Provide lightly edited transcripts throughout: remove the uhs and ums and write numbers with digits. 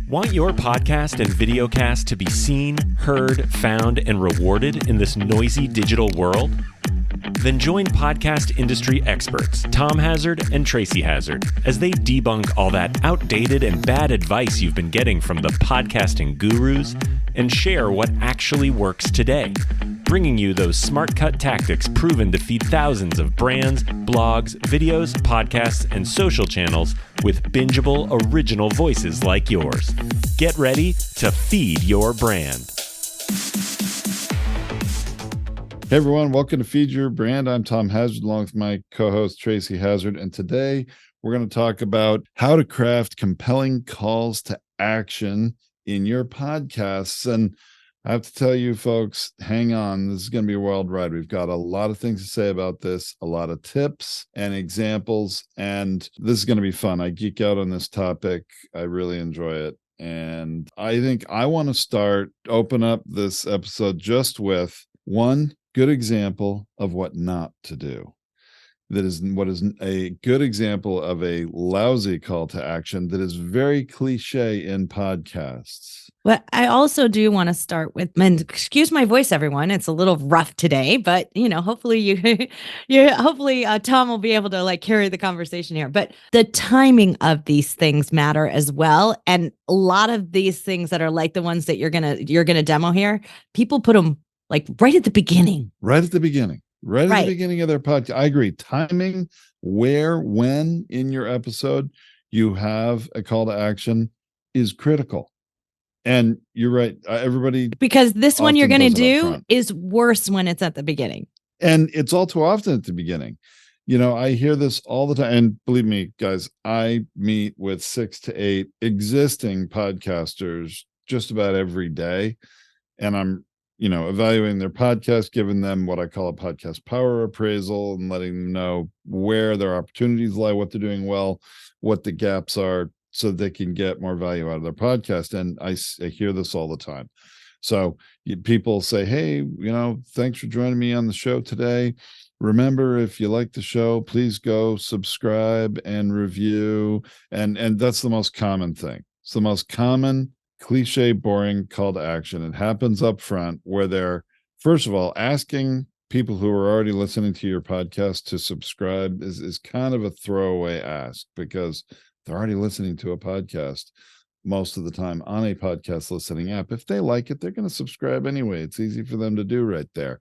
Want your podcast and videocast to be seen, heard, found, and rewarded in this noisy digital world? Then join podcast industry experts Tom Hazzard and Tracy Hazzard as they debunk all that outdated and bad advice you've been getting from the podcasting gurus and share what actually works today, bringing you those smart cut tactics proven to feed thousands of brands, blogs, videos, podcasts, and social channels with bingeable original voices like yours. Get ready to feed your brand. Hey everyone, welcome to Feed Your Brand. I'm Tom Hazzard along with my co-host Tracy Hazzard, and today we're going to talk about how to craft compelling calls to action in your podcasts. And I have to tell you folks, hang on, this is going to be a wild ride. We've got a lot of things to say about this, a lot of tips and examples, and this is going to be fun. I geek out on this topic. I really enjoy it. And I think I want to open up this episode just with one good example of what not to do. That is what is a good example of a lousy call to action that is very cliche in podcasts. But I also do want to start with, and excuse my voice, everyone. It's a little rough today, but hopefully hopefully Tom will be able to carry the conversation here. But the timing of these things matter as well. And a lot of these things that are like the ones that you're gonna demo here, people put them right at the beginning. Right at the beginning of their podcast. I agree. Timing, where, when in your episode you have a call to action is critical. And you're right. Everybody, because this one you're going to do is worse when it's at the beginning. And it's all too often at the beginning. I hear this all the time. And believe me, guys, I meet with 6 to 8 existing podcasters just about every day. And I'm evaluating their podcast, giving them what I call a podcast power appraisal and letting them know where their opportunities lie, what they're doing well, what the gaps are, so they can get more value out of their podcast. And I hear this all the time. So people say, hey, thanks for joining me on the show today. Remember, if you like the show, please go subscribe and review. And that's the most common thing. It's the most common cliche, boring call to action. It happens up front where they're, first of all, asking people who are already listening to your podcast to subscribe is kind of a throwaway ask, because they're already listening to a podcast most of the time on a podcast listening app. If they like it, they're going to subscribe anyway. It's easy for them to do right there.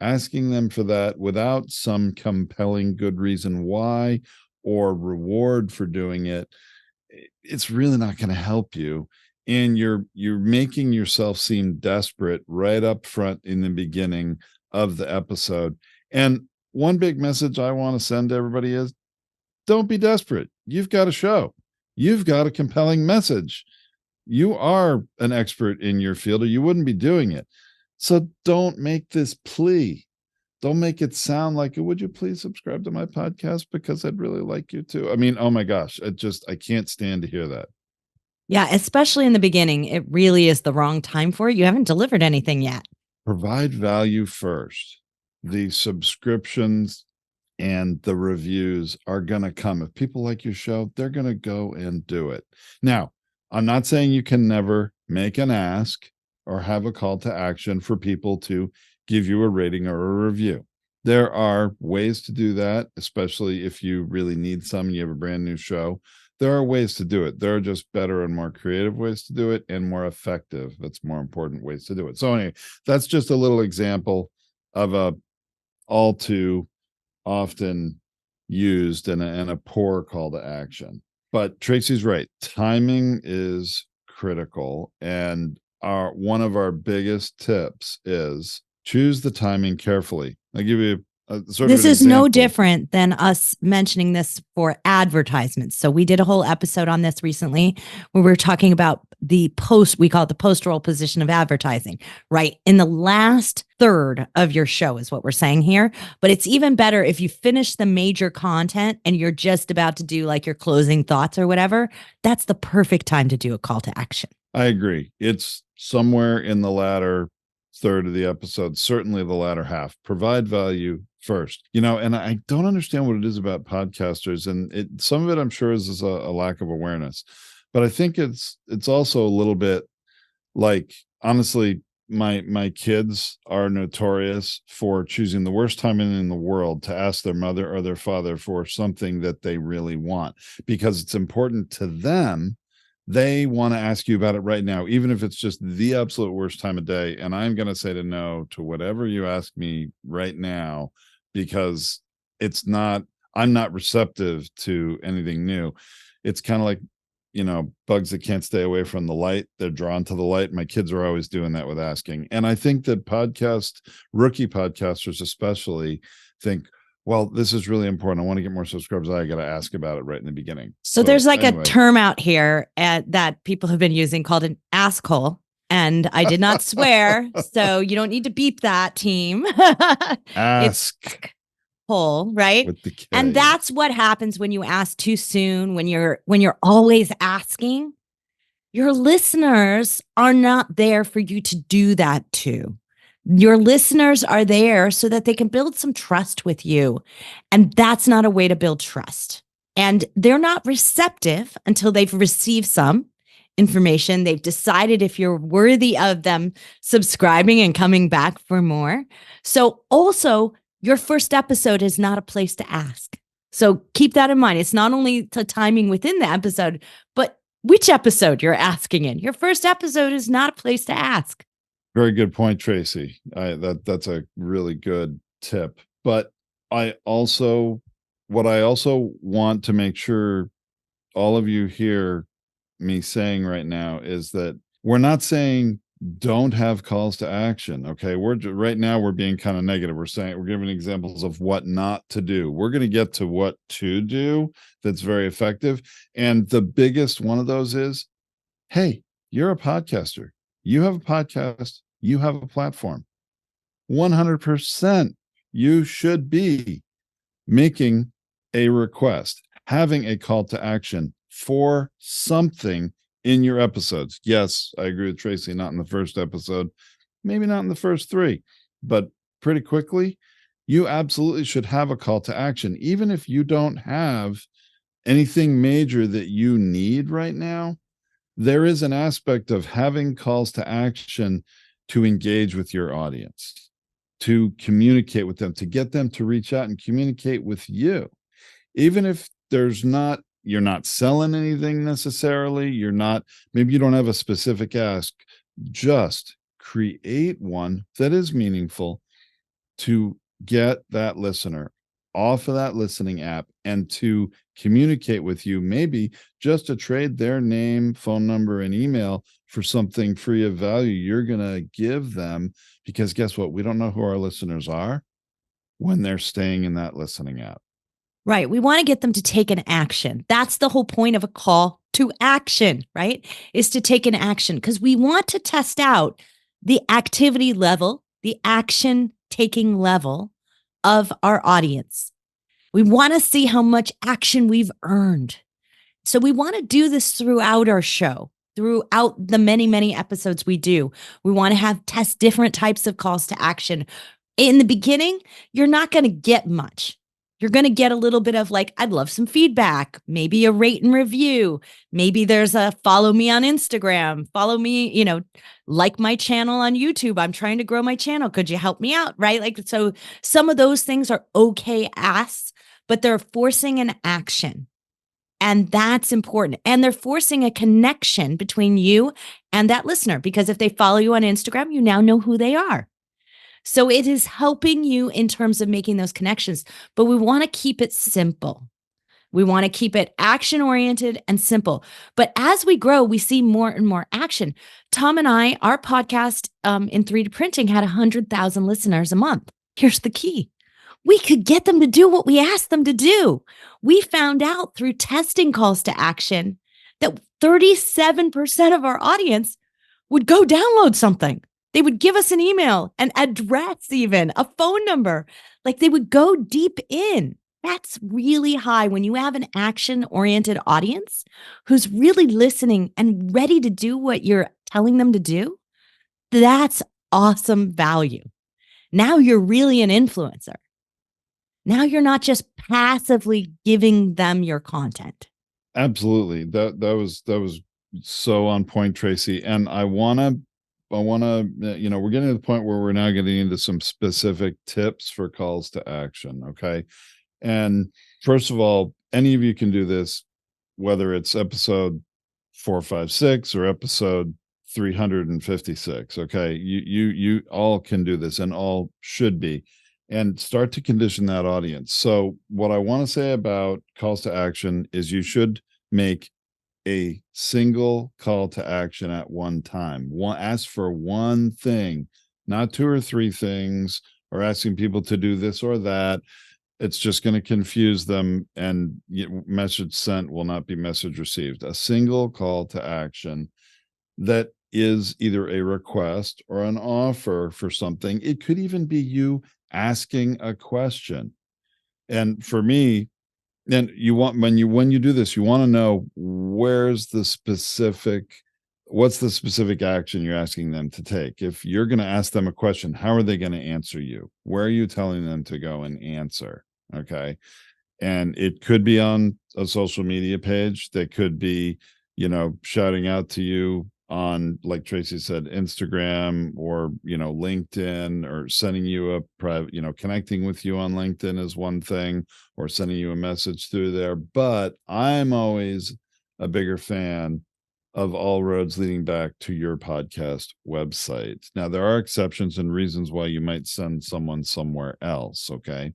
Asking them for that without some compelling good reason why or reward for doing it, it's really not going to help you. And you're making yourself seem desperate right up front in the beginning of the episode. And one big message I want to send to everybody is, don't be desperate. You've got a show. You've got a compelling message. You are an expert in your field, or you wouldn't be doing it. So don't make this plea. Don't make it sound like, would you please subscribe to my podcast because I'd really like you to. I mean, oh my gosh, I can't stand to hear that. Yeah, especially in the beginning, it really is the wrong time for it. You haven't delivered anything yet. Provide value first. The subscriptions and the reviews are going to come. If people like your show, they're going to go and do it. Now, I'm not saying you can never make an ask or have a call to action for people to give you a rating or a review. There are ways to do that, especially if you really need some and you have a brand new show. There are ways to do it. There are just better and more creative ways to do it, and more effective, that's more important, ways to do it. So anyway, that's just a little example of a all too often used and a poor call to action. But Tracy's right. Timing is critical. And one of our biggest tips is choose the timing carefully. I'll give you this is no different than us mentioning this for advertisements. So we did a whole episode on this recently where we were talking about we call it the post-roll position of advertising, right? In the last third of your show is what we're saying here. But it's even better if you finish the major content and you're just about to do your closing thoughts or whatever. That's the perfect time to do a call to action. I agree. It's somewhere in the latter third of the episode, certainly the latter half. Provide value first, and I don't understand what it is about podcasters, and some of it I'm sure is a lack of awareness, But I think it's also a little bit like, honestly, my kids are notorious for choosing the worst time in the world to ask their mother or their father for something that they really want, because it's important to them. They want to ask you about it right now, even if it's just the absolute worst time of day. And I'm going to say to no to whatever you ask me right now, because I'm not receptive to anything new. It's kind of like, bugs that can't stay away from the light. They're drawn to the light. My kids are always doing that with asking. And I think that rookie podcasters especially think, well, this is really important. I want to get more subscribers. I got to ask about it right in the beginning. So there's like anyway, a term out here that people have been using called an asshole. And I did not swear, so you don't need to beep that, team. Ask. Hole, right? And that's what happens when you ask too soon, when you're always asking. Your listeners are not there for you to do that to. Your listeners are there so that they can build some trust with you. And that's not a way to build trust. And they're not receptive until they've received some information. They've decided if you're worthy of them subscribing and coming back for more. So also, your first episode is not a place to ask. So keep that in mind. It's not only the timing within the episode, but which episode you're asking in. Your first episode is not a place to ask. Very good point, Tracy. That's a really good tip. But what I also want to make sure all of you hear me saying right now is that we're not saying don't have calls to action. Okay. Right now we're being kind of negative. We're giving examples of what not to do. We're going to get to what to do that's very effective. And the biggest one of those is, hey, you're a podcaster. You have a podcast. You have a platform. 100%. You should be making a request, having a call to action for something in your episodes. Yes, I agree with Tracy, not in the first episode, maybe not in the first 3, but pretty quickly, you absolutely should have a call to action. Even if you don't have anything major that you need right now, there is an aspect of having calls to action to engage with your audience, to communicate with them, to get them to reach out and communicate with you. Even if you're not selling anything necessarily, maybe you don't have a specific ask, just create one that is meaningful to get that listener off of that listening app and to communicate with you, maybe just to trade their name, phone number, and email for something free of value you're going to give them. Because guess what? We don't know who our listeners are when they're staying in that listening app. Right. We want to get them to take an action. That's the whole point of a call to action, right? Is to take an action, because we want to test out the activity level, the action taking level of our audience. We want to see how much action we've earned. So we want to do this throughout our show, throughout the many, many episodes we do. We want to test different types of calls to action. In the beginning, you're not going to get much. You're going to get a little bit of like, I'd love some feedback, maybe a rate and review. Maybe there's a follow me on Instagram, follow me, like my channel on YouTube. I'm trying to grow my channel. Could you help me out? Right? Like, so some of those things are okay asks, but they're forcing an action. And that's important. And they're forcing a connection between you and that listener, because if they follow you on Instagram, you now know who they are. So it is helping you in terms of making those connections, but we want to keep it simple. We want to keep it action-oriented and simple. But as we grow, we see more and more action. Tom and I, our podcast in 3D printing had 100,000 listeners a month. Here's the key. We could get them to do what we asked them to do. We found out through testing calls to action that 37% of our audience would go download something. They would give us an email, an address, even a phone number. Like they would go deep in. That's really high when you have an action-oriented audience who's really listening and ready to do what you're telling them to do. That's awesome value. Now you're really an influencer. Now you're not just passively giving them your content. Absolutely. That was so on point, Tracy. And I want to, we're getting to the point where we're now getting into some specific tips for calls to action. Okay. And first of all, any of you can do this, whether it's episode 456 or episode 356. Okay. You all can do this, and all should be, and start to condition that audience. So what I want to say about calls to action is you should make a single call to action at one time. Ask for one thing, not two or three things, or asking people to do this or that. It's just going to confuse them, and message sent will not be message received. A single call to action that is either a request or an offer for something. It could even be you asking a question. And for me, and when you do this, you want to know what's the specific action you're asking them to take. If you're going to ask them a question, how are they going to answer you? Where are you telling them to go and answer? Okay. And it could be on a social media page. They could be, shouting out to you on, like Tracy said, Instagram, or, LinkedIn, or sending you a private, connecting with you on LinkedIn is one thing, or sending you a message through there. But I'm always a bigger fan of all roads leading back to your podcast website. Now, there are exceptions and reasons why you might send someone somewhere else. Okay.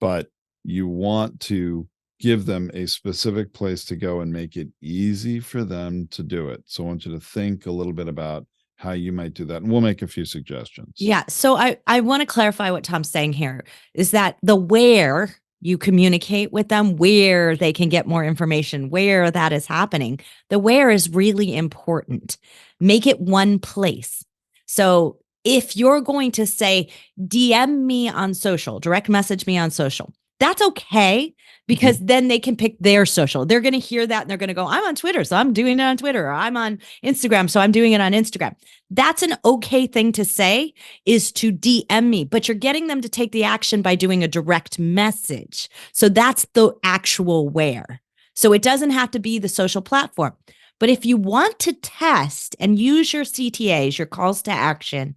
But you want to give them a specific place to go and make it easy for them to do it. So I want you to think a little bit about how you might do that, and we'll make a few suggestions. Yeah. So I want to clarify what Tom's saying here is that the where you communicate with them, where they can get more information, where that is happening, the where is really important. Make it one place. So if you're going to say, DM me on social, direct message me on social, that's okay, because then they can pick their social. They're going to hear that and they're going to go, I'm on Twitter, so I'm doing it on Twitter. Or I'm on Instagram, so I'm doing it on Instagram. That's an okay thing to say, is to DM me, but you're getting them to take the action by doing a direct message. So that's the actual where. So it doesn't have to be the social platform. But if you want to test and use your CTAs, your calls to action,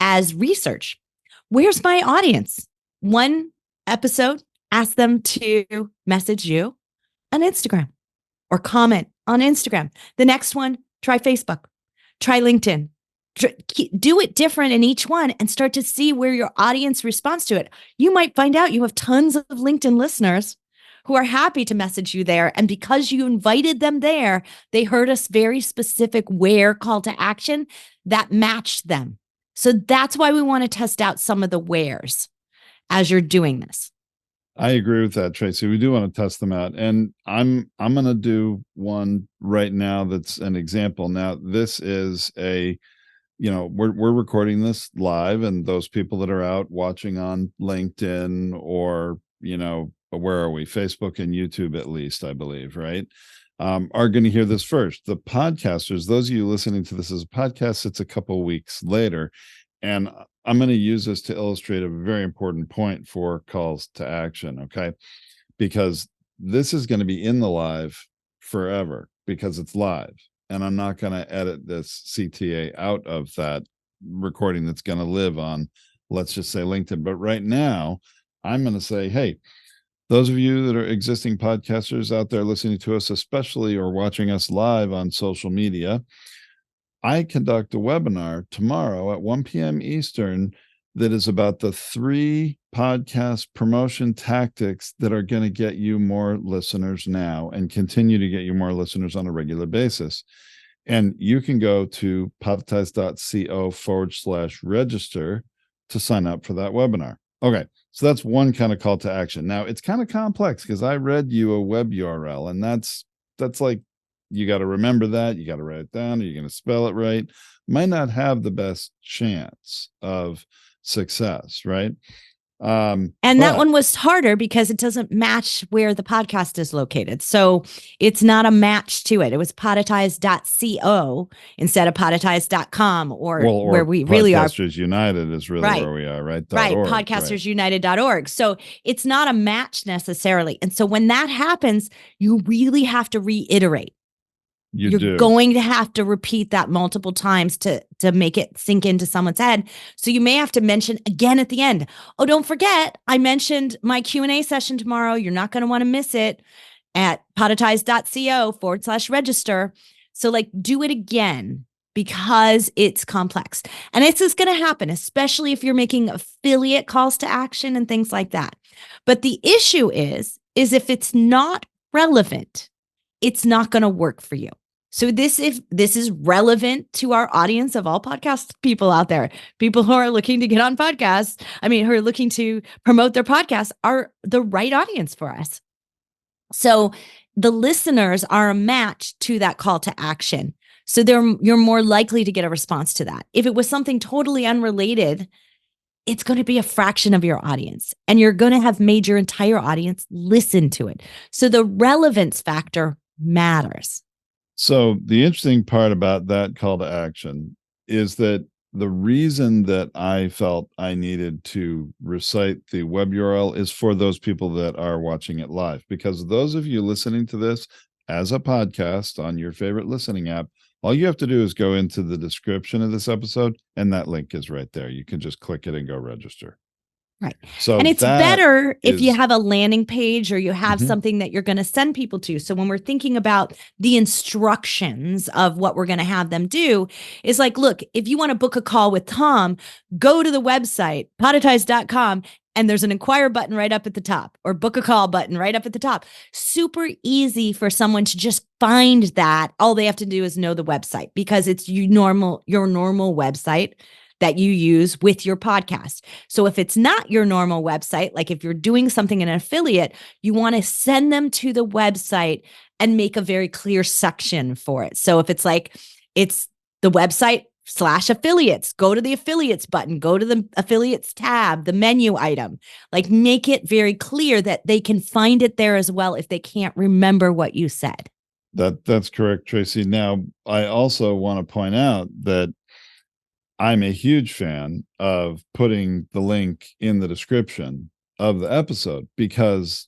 as research, where's my audience? One episode, ask them to message you on Instagram or comment on Instagram. The next one, try Facebook, try LinkedIn. Do it different in each one and start to see where your audience responds to it. You might find out you have tons of LinkedIn listeners who are happy to message you there. And because you invited them there, they heard a very specific where call to action that matched them. So that's why we want to test out some of the wheres as you're doing this. I agree with that, Tracy. We do want to test them out. And I'm going to do one right now that's an example. Now, this is we're recording this live, and those people that are out watching on LinkedIn or, where are we? Facebook and YouTube, at least, I believe, right? Are going to hear this first. The podcasters, those of you listening to this as a podcast, it's a couple of weeks later. And I'm going to use this to illustrate a very important point for calls to action. Okay. Because this is going to be in the live forever, because it's live. And I'm not going to edit this CTA out of that recording that's going to live on, let's just say, LinkedIn. But right now, I'm going to say, hey, those of you that are existing podcasters out there listening to us, especially, or watching us live on social media, I conduct a webinar tomorrow at 1 p.m. Eastern that is about the 3 podcast promotion tactics that are going to get you more listeners now and continue to get you more listeners on a regular basis. And you can go to podetize.co/register to sign up for that webinar. Okay. So that's one kind of call to action. Now, it's kind of complex because I read you a web URL, and that's like, you got to remember that. You got to write it down. Are you going to spell it right? Might not have the best chance of success, right? That one was harder because it doesn't match where the podcast is located. So it's not a match to it. It was podetize.co instead of podetize.com or where we really are. Podcasters United is really where we are, right? Right. .org, Podcastersunited.org. So it's not a match necessarily. And so when that happens, you really have to reiterate. You're going to have to repeat that multiple times to make it sink into someone's head. So you may have to mention again at the end, oh, don't forget, I mentioned my Q&A session tomorrow. You're not going to want to miss it at podetize.co/register. So like do it again because it's complex. And this is going to happen, especially if you're making affiliate calls to action and things like that. But the issue is if it's not relevant, it's not going to work for you. So this is relevant to our audience of all podcast people out there, people who are looking to get on podcasts, who are looking to promote their podcasts are the right audience for us. So the listeners are a match to that call to action. So you're more likely to get a response to that. If it was something totally unrelated, it's going to be a fraction of your audience, and you're going to have made your entire audience listen to it. So the relevance factor matters. So the interesting part about that call to action is that the reason that I felt I needed to recite the web URL is for those people that are watching it live, because those of you listening to this as a podcast on your favorite listening app, all you have to do is go into the description of this episode, and that link is right there. You can just click it and go register. Right. So and it's better if you have a landing page or you have something that you're going to send people to. So when we're thinking about the instructions of what we're going to have them do, is like, look, if you want to book a call with Tom, go to the website, podetize.com, and there's an inquire button right up at the top, or book a call button right up at the top. Super easy for someone to just find that. All they have to do is know the website, because it's your normal website that you use with your podcast. So if it's not your normal website, like if you're doing something in an affiliate, you want to send them to the website and make a very clear section for it. So if it's like, it's the website /affiliates, go to the affiliates button, go to the affiliates tab, the menu item, like make it very clear that they can find it there as well if they can't remember what you said. That's correct, Tracy. Now, I also want to point out that I'm a huge fan of putting the link in the description of the episode, because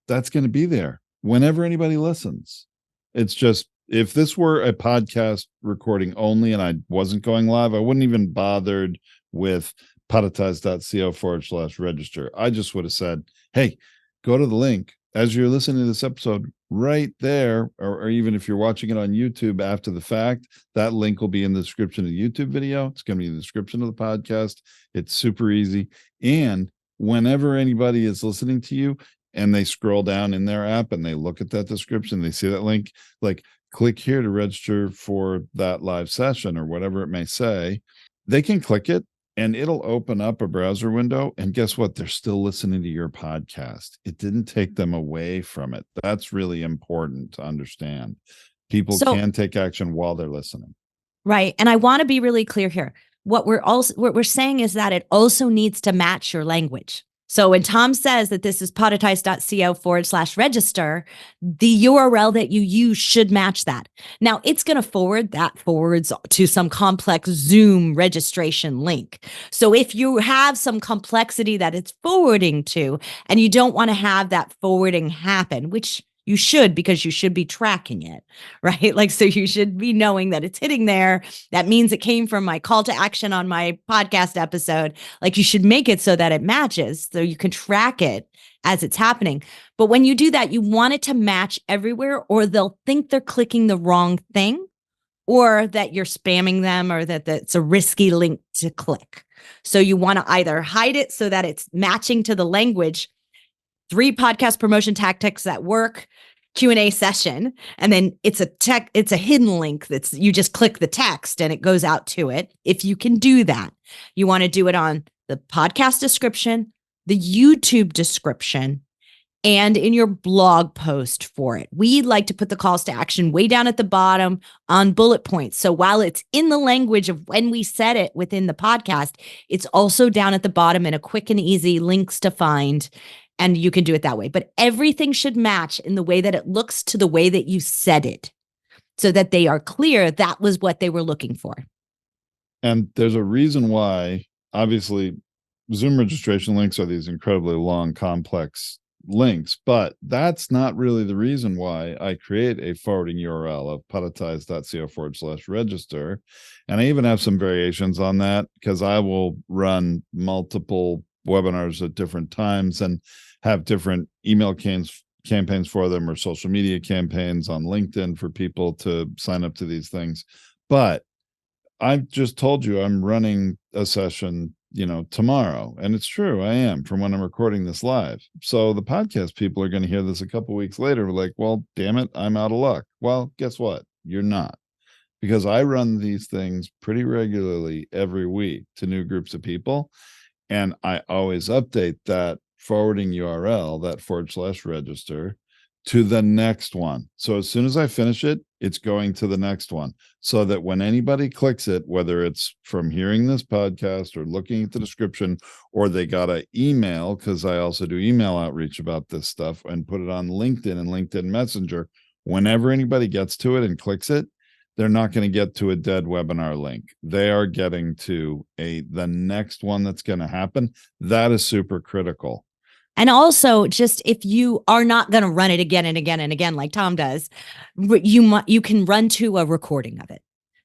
that's going to be there whenever anybody listens. It's just, if this were a podcast recording only and I wasn't going live, I wouldn't even bothered with podetize.co/register. I just would have said, hey, go to the link as you're listening to this episode right there, or even if you're watching it on YouTube after the fact, that link will be in the description of the YouTube video. It's going to be in the description of the podcast. It's super easy. And whenever anybody is listening to you and they scroll down in their app and they look at that description, they see that link, like, click here to register for that live session or whatever it may say, they can click it and it'll open up a browser window. And guess what? They're still listening to your podcast. It didn't take them away from it. That's really important to understand. People can take action while they're listening. Right. And I want to be really clear here. What we're saying is that it also needs to match your language. So when Tom says that this is podetize.co/register, the URL that you use should match that. Now, it's going to forwards to some complex Zoom registration link. So if you have some complexity that it's forwarding to, and you don't want to have that forwarding happen, which you should, because you should be tracking it, right? Like, so you should be knowing that it's hitting there. That means it came from my call to action on my podcast episode. Like, you should make it so that it matches, so you can track it as it's happening. But when you do that, you want it to match everywhere, or they'll think they're clicking the wrong thing, or that you're spamming them, or that it's a risky link to click. So you want to either hide it so that it's matching to the language, 3 podcast promotion tactics that work, Q&A session, and then it's a hidden link that's, you just click the text and it goes out to it. If you can do that, you want to do it on the podcast description, the YouTube description, and in your blog post for it. We like to put the calls to action way down at the bottom on bullet points. So while it's in the language of when we said it within the podcast, it's also down at the bottom in a quick and easy links to find. And you can do it that way. But everything should match in the way that it looks to the way that you said it, so that they are clear that was what they were looking for. And there's a reason why, obviously, Zoom registration links are these incredibly long, complex links, but that's not really the reason why I create a forwarding URL of podetize.co/register. And I even have some variations on that because I will run multiple webinars at different times and have different email campaigns for them, or social media campaigns on LinkedIn for people to sign up to these things. But I've just told you I'm running a session, tomorrow. And it's true, I am, from when I'm recording this live. So the podcast people are going to hear this a couple weeks later, like, well, damn it, I'm out of luck. Well, guess what? You're not. Because I run these things pretty regularly every week to new groups of people. And I always update that forwarding URL, that /register, to the next one. So as soon as I finish it, it's going to the next one, so that when anybody clicks it, whether it's from hearing this podcast or looking at the description, or they got an email, because I also do email outreach about this stuff and put it on LinkedIn and LinkedIn Messenger, whenever anybody gets to it and clicks it, they're not going to get to a dead webinar link. They are getting to the next one that's going to happen. That is super critical. And also, just if you are not going to run it again and again and again, like Tom does, you can run to a recording of it.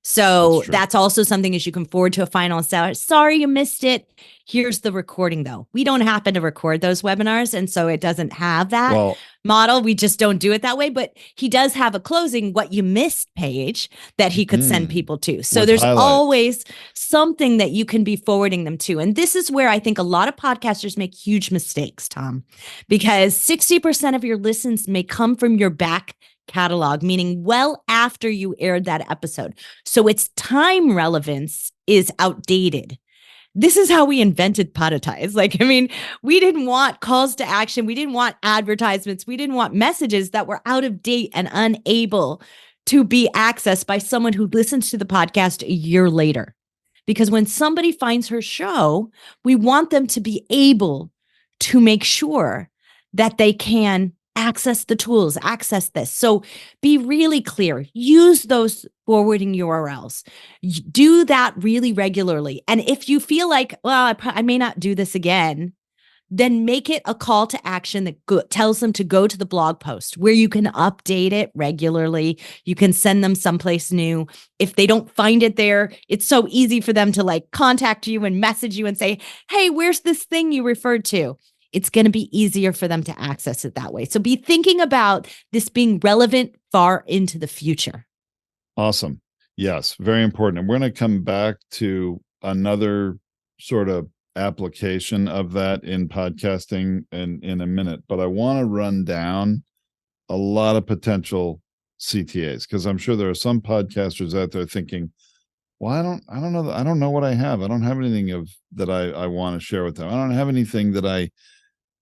So that's also something, as you can forward to a final seller. Sorry you missed it. Here's the recording, though. We don't happen to record those webinars, and so it doesn't have that model. We just don't do it that way. But he does have a closing what you missed page that he could send people to. So there's always something that you can be forwarding them to. And this is where I think a lot of podcasters make huge mistakes, Tom, because 60% of your listens may come from your back catalog, meaning well after you aired that episode. So its time relevance is outdated. This is how we invented Podetize. We didn't want calls to action. We didn't want advertisements. We didn't want messages that were out of date and unable to be accessed by someone who listens to the podcast a year later. Because when somebody finds her show, we want them to be able to make sure that they can access the tools, access this. So be really clear. Use those forwarding URLs. Do that really regularly. And if you feel like, well, I may not do this again, then make it a call to action that tells them to go to the blog post where you can update it regularly. You can send them someplace new. If they don't find it there, it's so easy for them to contact you and message you and say, hey, where's this thing you referred to? It's going to be easier for them to access it that way. So be thinking about this being relevant far into the future. Awesome. Yes, very important. And we're going to come back to another sort of application of that in podcasting in a minute, but I want to run down a lot of potential CTAs, because I'm sure there are some podcasters out there thinking, well, I don't know. I don't know what I have. I don't have anything that I want to share with them. I don't have anything that I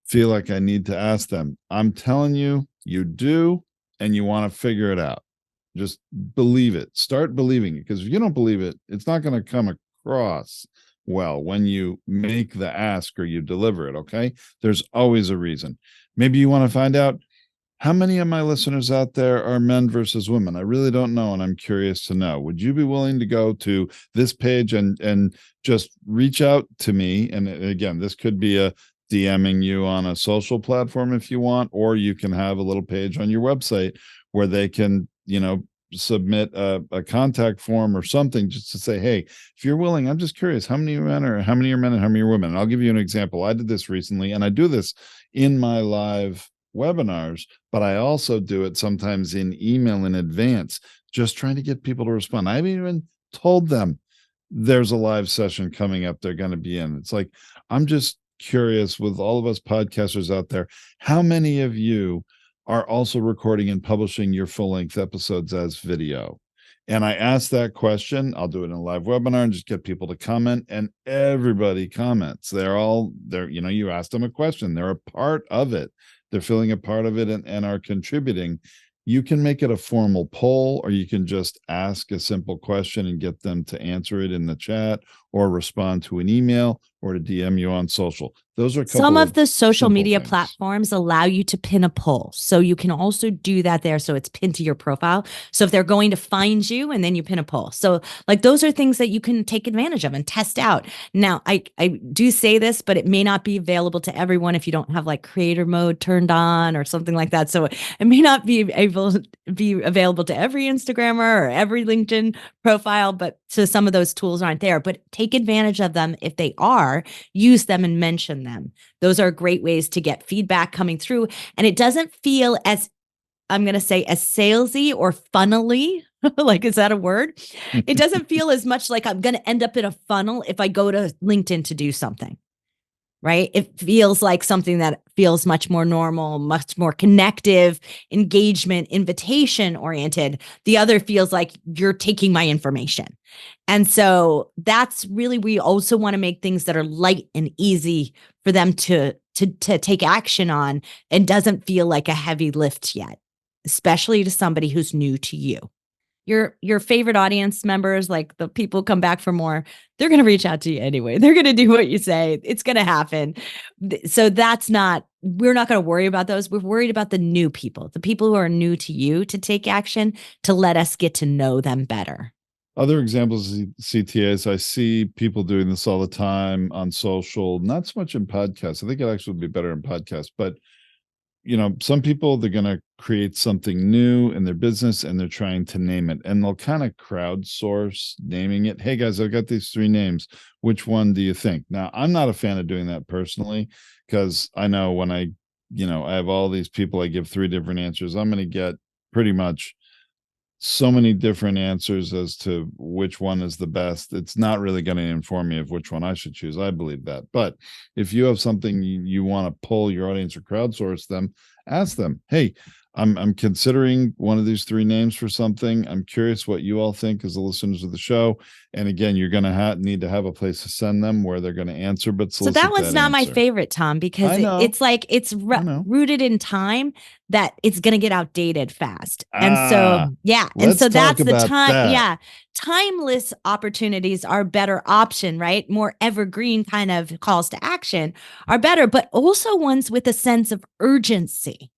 feel like I need to ask them. I'm telling you, you do, and you want to figure it out. Just believe it. Start believing it, because if you don't believe it, it's not going to come across well when you make the ask or you deliver it. Okay. There's always a reason. Maybe you want to find out how many of my listeners out there are men versus women. I really don't know, and I'm curious to know. Would you be willing to go to this page and just reach out to me? And again, this could be a DMing you on a social platform if you want, or you can have a little page on your website where they can, submit a contact form or something, just to say, hey, if you're willing, I'm just curious, how many men and how many are women? And I'll give you an example. I did this recently, and I do this in my live webinars, but I also do it sometimes in email in advance, just trying to get people to respond. I haven't even told them there's a live session coming up they're going to be in. It's like, I'm just curious, with all of us podcasters out there, how many of you are also recording and publishing your full-length episodes as video? And I ask that question. I'll do it in a live webinar and just get people to comment, and everybody comments. They're you ask them a question, they're a part of it, they're feeling a part of it and are contributing. You can make it a formal poll, or you can just ask a simple question and get them to answer it in the chat, or respond to an email or to DM you on social. Those are some of the social media things. platforms allow you to pin a poll. So you can also do that there. So it's pinned to your profile. So if they're going to find you and then you pin a poll. So like those are things that you can take advantage of and test out. Now, I do say this, but it may not be available to everyone if you don't have like creator mode turned on or something like that. So it may not be available to every Instagrammer or every LinkedIn profile, but so some of those tools aren't there. But take advantage of them if they are, use them and mention them. Those are great ways to get feedback coming through. And it doesn't feel as, I'm going to say, as salesy or funnely. Like, is that a word? It doesn't feel as much like I'm going to end up in a funnel if I go to LinkedIn to do something, right? It feels like something that feels much more normal, much more connective, engagement, invitation oriented. The other feels like you're taking my information. And so that's really, we also want to make things that are light and easy for them to take action on and doesn't feel like a heavy lift yet, especially to somebody who's new to you. Your favorite audience members, like the people who come back for more, they're going to reach out to you anyway. They're going to do what you say. It's going to happen. So we're not going to worry about those. We're worried about the new people, the people who are new to you, to take action, to let us get to know them better. Other examples of CTAs, I see people doing this all the time on social, not so much in podcasts. I think it actually would be better in podcasts, but some people, they're going to create something new in their business and they're trying to name it, and they'll kind of crowdsource naming it. Hey guys, I've got these 3 names. Which one do you think? Now, I'm not a fan of doing that personally, because I know when I have all these people, I give 3 different answers, I'm going to get pretty much so many different answers as to which one is the best. It's not really going to inform me of which one I should choose. I believe that. But if you have something you want to pull your audience or crowdsource them, ask them, hey, I'm considering one of these 3 names for something. I'm curious what you all think as the listeners of the show. And again, you're going to need to have a place to send them where they're going to answer. But so that one's not my favorite, Tom, because it's like it's rooted in time that it's going to get outdated fast. And so, yeah. And so that's the time. Yeah. Timeless opportunities are a better option, right? More evergreen kind of calls to action are better, but also ones with a sense of urgency.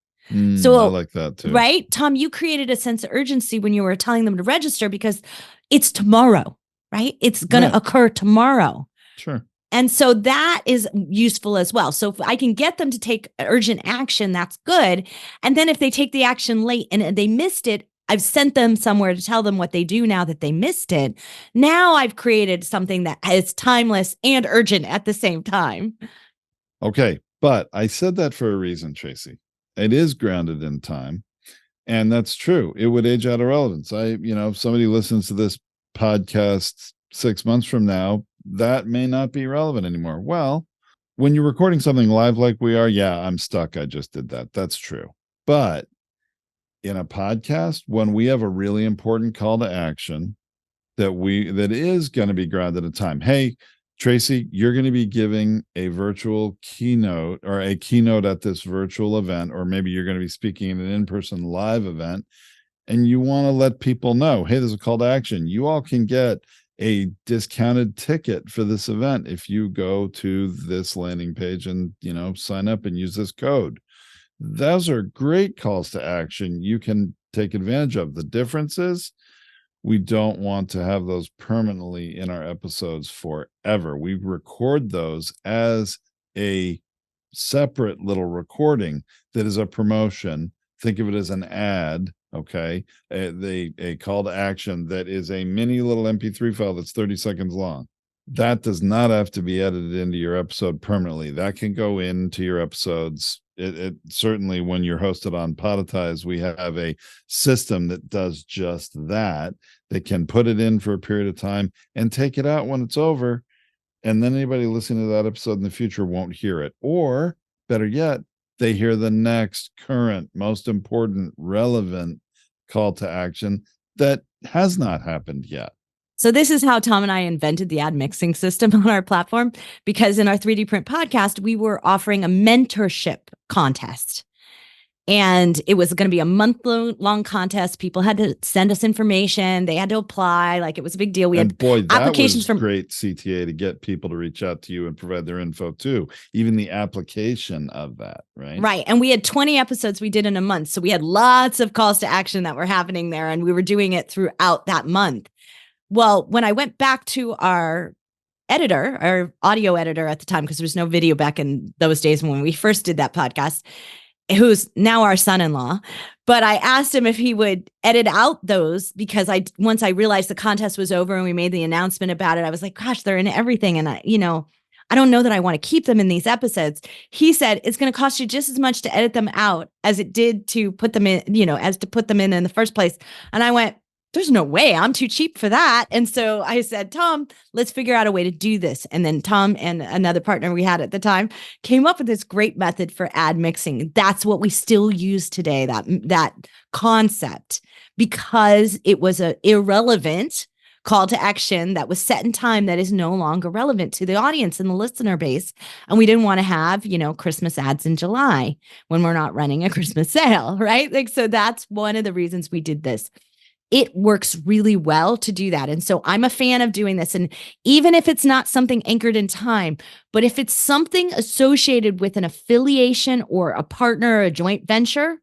So I like that too. Right? Tom, you created a sense of urgency when you were telling them to register because it's tomorrow, right? It's going to occur tomorrow. Sure. And so that is useful as well. So if I can get them to take urgent action, that's good. And then if they take the action late and they missed it, I've sent them somewhere to tell them what they do now that they missed it. Now I've created something that is timeless and urgent at the same time. Okay. But I said that for a reason, Tracy. It is grounded in time. And that's true. It would age out of relevance. If somebody listens to this podcast 6 months from now, that may not be relevant anymore. Well, when you're recording something live like we are, yeah, I'm stuck. I just did that. That's true. But in a podcast, when we have a really important call to action that is going to be grounded in time. Hey, Tracy, you're going to be giving a virtual keynote or a keynote at this virtual event, or maybe you're going to be speaking at an in-person live event, and you want to let people know, hey, there's a call to action. You all can get a discounted ticket for this event if you go to this landing page and, sign up and use this code. Those are great calls to action you can take advantage of. The difference is, we don't want to have those permanently in our episodes forever. We record those as a separate little recording that is a promotion. Think of it as an ad, okay? A call to action that is a mini little MP3 file that's 30 seconds long. That does not have to be edited into your episode permanently. That can go into your episodes. It certainly, when you're hosted on Podetize, we have a system that does just that. They can put it in for a period of time and take it out when it's over. And then anybody listening to that episode in the future won't hear it. Or better yet, they hear the next current, most important, relevant call to action that has not happened yet. So this is how Tom and I invented the ad mixing system on our platform, because in our 3D Print podcast, we were offering a mentorship contest. And it was going to be a month-long contest. People had to send us information. They had to apply. Like, it was a big deal. We had applications from great CTA to get people to reach out to you and provide their info too. Even the application of that, right? Right. And we had 20 episodes we did in a month. So we had lots of calls to action that were happening there. And we were doing it throughout that month. Well, when I went back to our editor, our audio editor at the time, because there was no video back in those days when we first did that podcast, who's now our son-in-law, but I asked him if he would edit out those, because once I realized the contest was over and we made the announcement about it, I was like, gosh, they're in everything. And I don't know that I want to keep them in these episodes. He said, it's going to cost you just as much to edit them out as it did to put them in, as to put them in the first place. And I went, there's no way, I'm too cheap for that. And so I said, Tom, let's figure out a way to do this. And then Tom and another partner we had at the time came up with this great method for ad mixing. That's what we still use today, that concept, because it was an irrelevant call to action that was set in time that is no longer relevant to the audience and the listener base. And we didn't want to have, Christmas ads in July when we're not running a Christmas sale, right? Like, so that's one of the reasons we did this. It works really well to do that. And so I'm a fan of doing this. And even if it's not something anchored in time, but if it's something associated with an affiliation or a partner or a joint venture,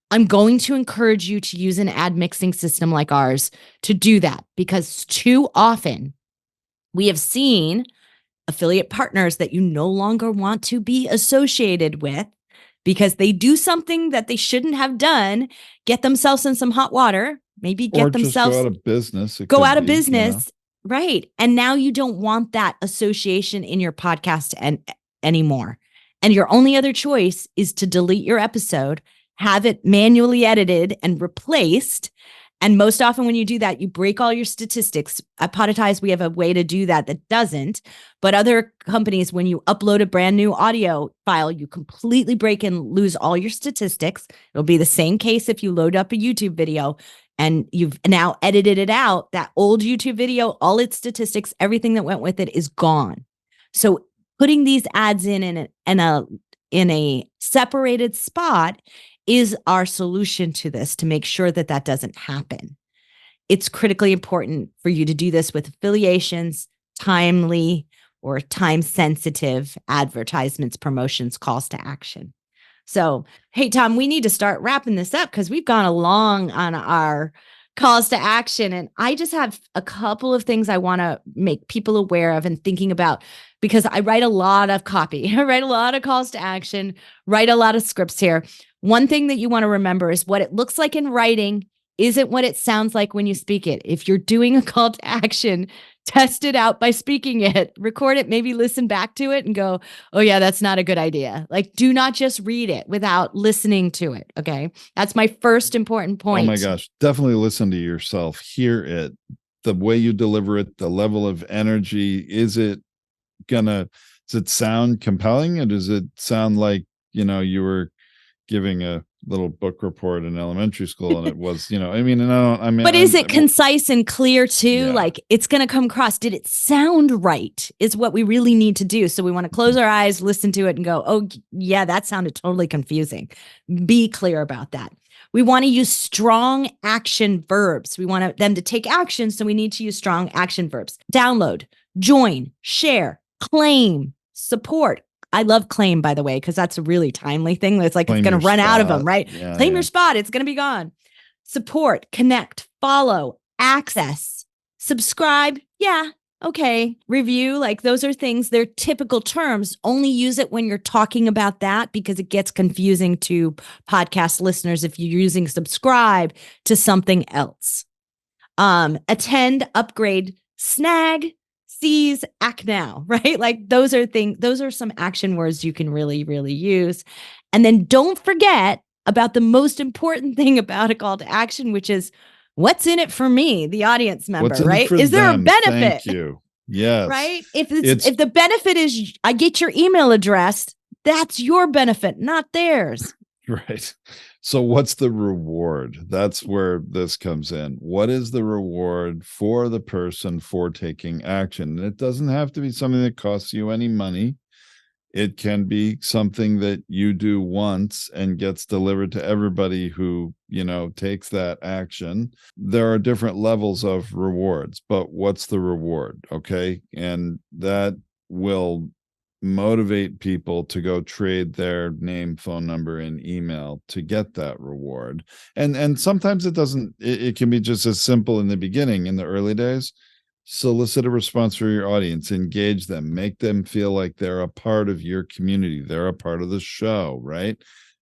I'm going to encourage you to use an ad mixing system like ours to do that, because too often we have seen affiliate partners that you no longer want to be associated with because they do something that they shouldn't have done, get themselves in some hot water, maybe get themselves go out of business. Right. And now you don't want that association in your podcast anymore. And your only other choice is to delete your episode, have it manually edited and replaced. And most often when you do that, you break all your statistics. At Podetize, we have a way to do that doesn't. But other companies, when you upload a brand new audio file, you completely break and lose all your statistics. It'll be the same case if you load up a YouTube video and you've now edited it out. That old YouTube video, all its statistics, everything that went with it is gone. So putting these ads in a separated spot is our solution to this, to make sure that that doesn't happen. It's critically important for you to do this with affiliations, timely or time-sensitive advertisements, promotions, calls to action. So, hey, Tom, we need to start wrapping this up because we've gone along on our calls to action. And I just have a couple of things I want to make people aware of and thinking about, because I write a lot of copy. I write a lot of calls to action, write a lot of scripts here. One thing that you want to remember is what it looks like in writing isn't what it sounds like when you speak it. If you're doing a call to action, test it out by speaking it, record it, maybe listen back to it and go, oh yeah, that's not a good idea. Like, do not just read it without listening to it. Okay. That's my first important point. Oh my gosh. Definitely listen to yourself, hear it, the way you deliver it, the level of energy. Does it sound compelling, or does it sound like, you were giving a little book report in elementary school and it was, but is it concise and clear too? Yeah. Like, it's going to come across. Did it sound right is what we really need to do. So we want to close our eyes, listen to it and go, oh yeah, that sounded totally confusing. Be clear about that. We want to use strong action verbs. We want them to take action. So we need to use strong action verbs. Download, join, share, claim, support. I love claim, by the way, because that's a really timely thing. It's like, claim, it's going to run out of them, right? Yeah, claim your spot. It's going to be gone. Support, connect, follow, access, subscribe. Yeah. Okay. Review. Like, those are things, they're typical terms. Only use it when you're talking about that, because it gets confusing to podcast listeners if you're using subscribe to something else. Attend, upgrade, snag, seize, act now, right? Like, those are some action words you can really, really use. And then don't forget about the most important thing about a call to action, which is, what's in it for me, the audience member, right? Is there a benefit? Thank you. Yes. Right? If the benefit is I get your email address, that's your benefit, not theirs. Right. So what's the reward? That's where this comes in. What is the reward for the person for taking action? And it doesn't have to be something that costs you any money. It can be something that you do once and gets delivered to everybody who, takes that action. There are different levels of rewards, but what's the reward? Okay. And that will motivate people to go trade their name, phone number, and email to get that reward. And sometimes it can be just as simple in the beginning, in the early days. Solicit a response for your audience, engage them, make them feel like they're a part of your community, they're a part of the show, right?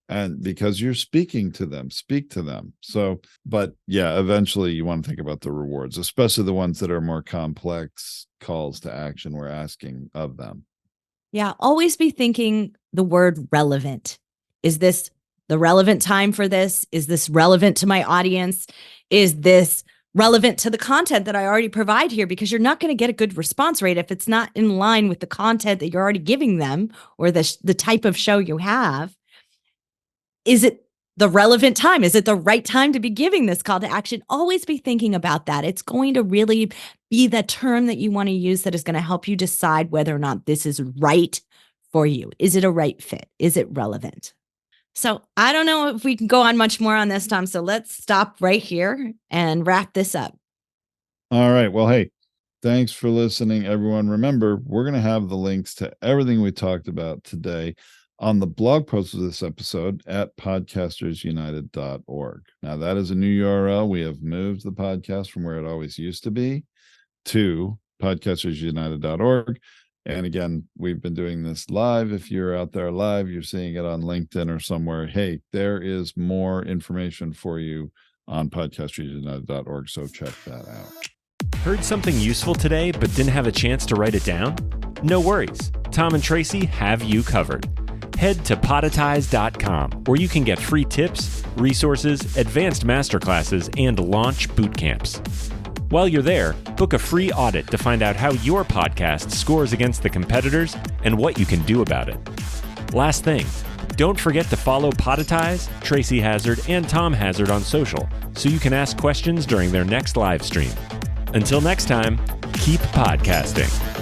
And because you're speaking to them, speak to them. So, but yeah, eventually you want to think about the rewards, especially the ones that are more complex calls to action we're asking of them. Yeah, always be thinking the word relevant. Is this the relevant time for this? Is this relevant to my audience? Is this relevant to the content that I already provide here? Because you're not going to get a good response rate if it's not in line with the content that you're already giving them or the type of show you have. Is it the relevant time? Is it the right time to be giving this call to action? Always be thinking about that. It's going to really be the term that you want to use that is going to help you decide whether or not this is right for you. Is it a right fit? Is it relevant? So I don't know if we can go on much more on this, Tom. So let's stop right here and wrap this up. All right. Well, hey, thanks for listening, everyone. Remember, we're going to have the links to everything we talked about today on the blog post of this episode at podcastersunited.org. Now, that is a new URL. We have moved the podcast from where it always used to be to podcastersunited.org. And again, we've been doing this live. If you're out there live, you're seeing it on LinkedIn or somewhere. Hey, there is more information for you on podcastersunited.org. So check that out. Heard something useful today, but didn't have a chance to write it down? No worries. Tom and Tracy have you covered. Head to Podetize.com, where you can get free tips, resources, advanced masterclasses, and launch bootcamps. While you're there, book a free audit to find out how your podcast scores against the competitors and what you can do about it. Last thing, don't forget to follow Podetize, Tracy Hazzard, and Tom Hazzard on social so you can ask questions during their next live stream. Until next time, keep podcasting.